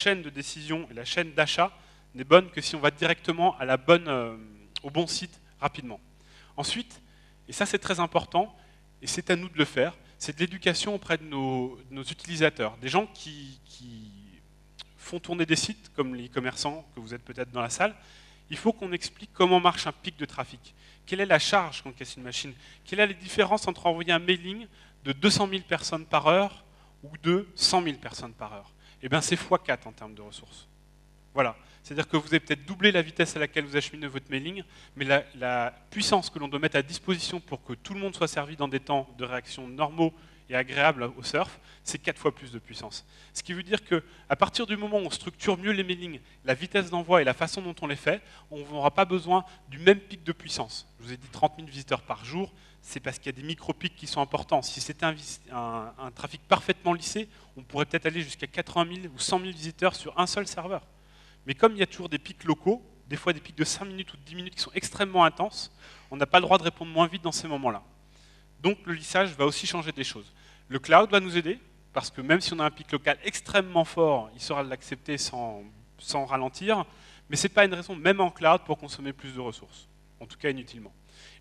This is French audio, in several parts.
chaîne de décision et la chaîne d'achat n'est bonne que si on va directement à au bon site rapidement. Ensuite, et ça c'est très important, et c'est à nous de le faire, c'est de l'éducation auprès de nos utilisateurs, des gens qui font tourner des sites, comme les e-commerçants que vous êtes peut-être dans la salle. Il faut qu'on explique comment marche un pic de trafic. Quelle est la charge qu'encaisse une machine? Quelle est la différence entre envoyer un mailing de 200 000 personnes par heure ou de 100 000 personnes par heure? Eh bien, c'est x4 en termes de ressources. Voilà. C'est-à-dire que vous avez peut-être doublé la vitesse à laquelle vous acheminez votre mailing, mais la puissance que l'on doit mettre à disposition pour que tout le monde soit servi dans des temps de réaction normaux et agréables au surf, c'est 4 fois plus de puissance. Ce qui veut dire qu'à partir du moment où on structure mieux les mailings, la vitesse d'envoi et la façon dont on les fait, on n'aura pas besoin du même pic de puissance. Je vous ai dit 30 000 visiteurs par jour, c'est parce qu'il y a des micro-pics qui sont importants. Si c'était un trafic parfaitement lissé, on pourrait peut-être aller jusqu'à 80 000 ou 100 000 visiteurs sur un seul serveur. Mais comme il y a toujours des pics locaux, des fois des pics de 5 minutes ou de 10 minutes qui sont extrêmement intenses, on n'a pas le droit de répondre moins vite dans ces moments-là. Donc le lissage va aussi changer des choses. Le cloud va nous aider, parce que même si on a un pic local extrêmement fort, il saura l'accepter sans ralentir, mais ce n'est pas une raison, même en cloud, pour consommer plus de ressources, en tout cas inutilement.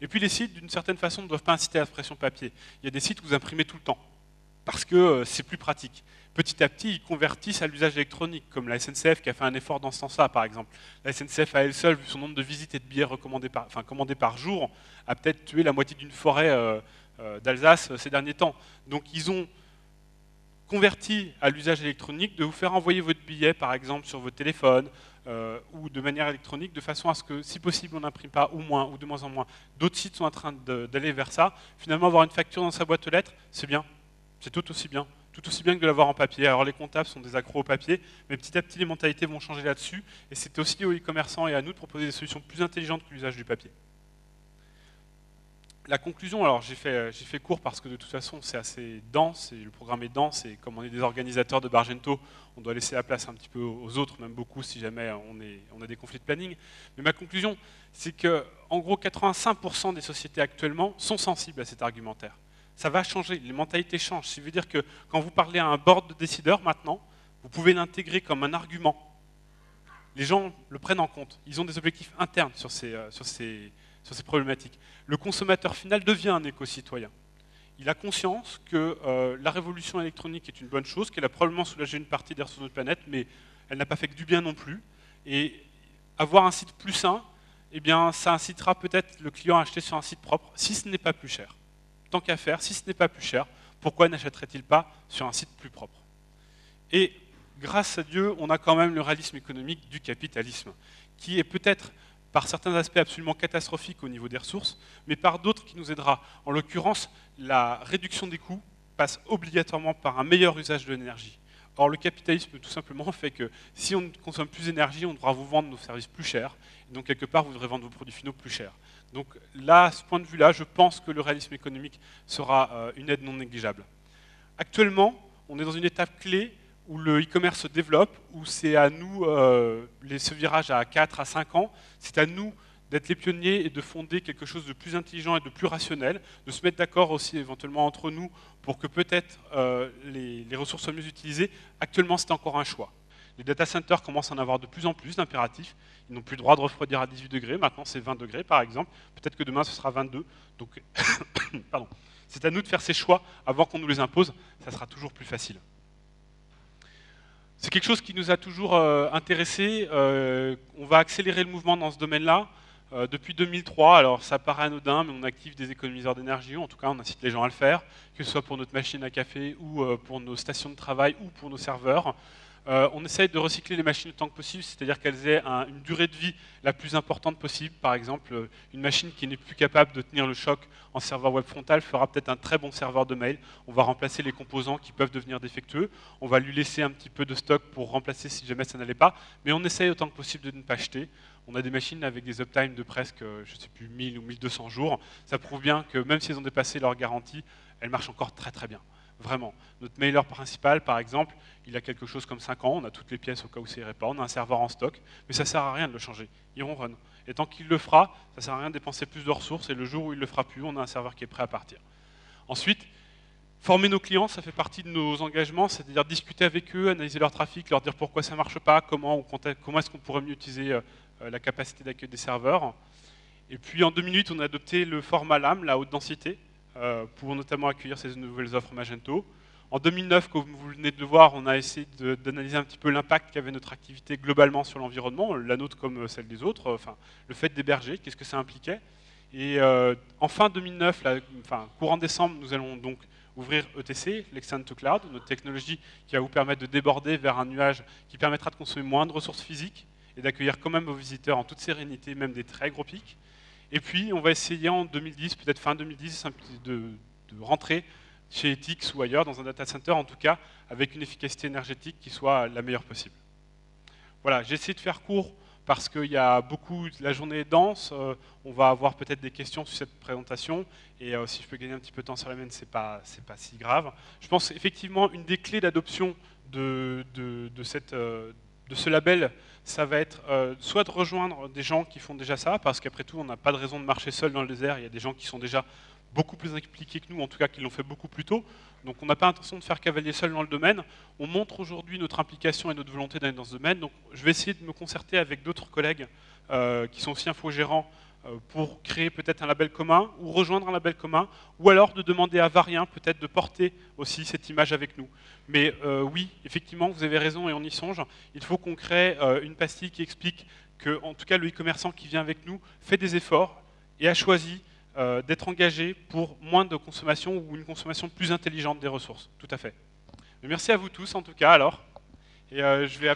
Et puis les sites, d'une certaine façon, ne doivent pas inciter à l'impression papier. Il y a des sites où vous imprimez tout le temps, parce que c'est plus pratique. Petit à petit, ils convertissent à l'usage électronique, comme la SNCF qui a fait un effort dans ce sens-là, par exemple. La SNCF à elle seule, vu son nombre de visites et de billets commandés par jour, a peut-être tué la moitié d'une forêt d'Alsace ces derniers temps. Donc ils ont converti à l'usage électronique de vous faire envoyer votre billet, par exemple, sur votre téléphone, ou de manière électronique, de façon à ce que, si possible, on n'imprime pas, ou moins, ou de moins en moins. D'autres sites sont en train d'aller vers ça. Finalement, avoir une facture dans sa boîte aux lettres, c'est bien. C'est tout aussi bien que de l'avoir en papier. Alors les comptables sont des accros au papier, mais petit à petit les mentalités vont changer là-dessus, et c'est aussi aux e-commerçants et à nous de proposer des solutions plus intelligentes que l'usage du papier. La conclusion, alors j'ai fait court parce que de toute façon c'est assez dense, et le programme est dense, et comme on est des organisateurs de Bargento, on doit laisser la place un petit peu aux autres, même beaucoup si jamais on a des conflits de planning. Mais ma conclusion, c'est que en gros 85% des sociétés actuellement sont sensibles à cet argumentaire. Ça va changer, les mentalités changent. Ça veut dire que quand vous parlez à un board de décideurs maintenant, vous pouvez l'intégrer comme un argument. Les gens le prennent en compte. Ils ont des objectifs internes sur ces problématiques. Le consommateur final devient un éco-citoyen. Il a conscience que la révolution électronique est une bonne chose, qu'elle a probablement soulagé une partie des ressources de notre planète, mais elle n'a pas fait que du bien non plus. Et avoir un site plus sain, eh bien, ça incitera peut-être le client à acheter sur un site propre, si ce n'est pas plus cher. Tant qu'à faire, si ce n'est pas plus cher, pourquoi n'achèterait-il pas sur un site plus propre? Et grâce à Dieu, on a quand même le réalisme économique du capitalisme, qui est peut-être par certains aspects absolument catastrophique au niveau des ressources, mais par d'autres qui nous aidera. En l'occurrence, la réduction des coûts passe obligatoirement par un meilleur usage de l'énergie. Or, le capitalisme, tout simplement, fait que si on consomme plus d'énergie, on devra vous vendre nos services plus chers, et donc quelque part, vous devrez vendre vos produits finaux plus chers. Donc là, à ce point de vue-là, je pense que le réalisme économique sera une aide non négligeable. Actuellement, on est dans une étape clé où le e-commerce se développe, où c'est à nous, ce virage à 4 à 5 ans, c'est à nous d'être les pionniers et de fonder quelque chose de plus intelligent et de plus rationnel, de se mettre d'accord aussi éventuellement entre nous pour que peut-être les ressources soient mieux utilisées. Actuellement, c'est encore un choix. Les data centers commencent à en avoir de plus en plus d'impératifs. Ils n'ont plus le droit de refroidir à 18 degrés. Maintenant, c'est 20 degrés, par exemple. Peut-être que demain, ce sera 22. Donc, pardon. C'est à nous de faire ces choix avant qu'on nous les impose. Ça sera toujours plus facile. C'est quelque chose qui nous a toujours intéressés. On va accélérer le mouvement dans ce domaine-là. Depuis 2003, alors ça paraît anodin, mais on active des économiseurs d'énergie. En tout cas, on incite les gens à le faire, que ce soit pour notre machine à café ou pour nos stations de travail ou pour nos serveurs. On essaye de recycler les machines autant que possible, c'est-à-dire qu'elles aient une durée de vie la plus importante possible. Par exemple, une machine qui n'est plus capable de tenir le choc en serveur web frontal fera peut-être un très bon serveur de mail. On va remplacer les composants qui peuvent devenir défectueux. On va lui laisser un petit peu de stock pour remplacer si jamais ça n'allait pas. Mais on essaye autant que possible de ne pas acheter. On a des machines avec des uptime de presque, je ne sais plus, 1000 ou 1200 jours. Ça prouve bien que même si elles ont dépassé leur garantie, elles marchent encore très très bien. Vraiment. Notre mailer principal, par exemple, il a quelque chose comme 5 ans, on a toutes les pièces au cas où ça irait pas, on a un serveur en stock, mais ça sert à rien de le changer, il ronronne. Et tant qu'il le fera, ça sert à rien de dépenser plus de ressources, et le jour où il le fera plus, on a un serveur qui est prêt à partir. Ensuite, Former nos clients, ça fait partie de nos engagements, c'est-à-dire discuter avec eux, analyser leur trafic, leur dire pourquoi ça ne marche pas, comment est-ce qu'on pourrait mieux utiliser la capacité d'accueil des serveurs. Et puis en 2008, on a adopté le format LAM, la haute densité, pour notamment accueillir ces nouvelles offres Magento. En 2009, comme vous venez de le voir, on a essayé d'analyser un petit peu l'impact qu'avait notre activité globalement sur l'environnement, la nôtre comme celle des autres, enfin, le fait d'héberger, qu'est-ce que ça impliquait. Et en fin 2009, courant décembre, nous allons donc ouvrir ETC, l'Extend to Cloud, notre technologie qui va vous permettre de déborder vers un nuage qui permettra de consommer moins de ressources physiques et d'accueillir quand même vos visiteurs en toute sérénité, même des très gros pics. Et puis, on va essayer en 2010, peut-être fin 2010, de rentrer chez Etix ou ailleurs, dans un data center, en tout cas, avec une efficacité énergétique qui soit la meilleure possible. Voilà, j'ai essayé de faire court parce qu'il y a beaucoup, la journée est dense, on va avoir peut-être des questions sur cette présentation, et si je peux gagner un petit peu de temps sur la mienne, c'est pas si grave. Je pense effectivement une des clés d'adoption de ce label, ça va être soit de rejoindre des gens qui font déjà ça, parce qu'après tout, on n'a pas de raison de marcher seul dans le désert, il y a des gens qui sont déjà beaucoup plus impliqués que nous, en tout cas qui l'ont fait beaucoup plus tôt. Donc on n'a pas l'intention de faire cavalier seul dans le domaine. On montre aujourd'hui notre implication et notre volonté d'aller dans ce domaine. Donc je vais essayer de me concerter avec d'autres collègues qui sont aussi infogérants pour créer peut-être un label commun ou rejoindre un label commun, ou alors de demander à Varien peut-être de porter aussi cette image avec nous. Mais oui, effectivement, vous avez raison et on y songe. Il faut qu'on crée une pastille qui explique que, en tout cas, le e-commerçant qui vient avec nous fait des efforts et a choisi d'être engagé pour moins de consommation ou une consommation plus intelligente des ressources. Tout à fait. Mais merci à vous tous en tout cas alors. Et je vais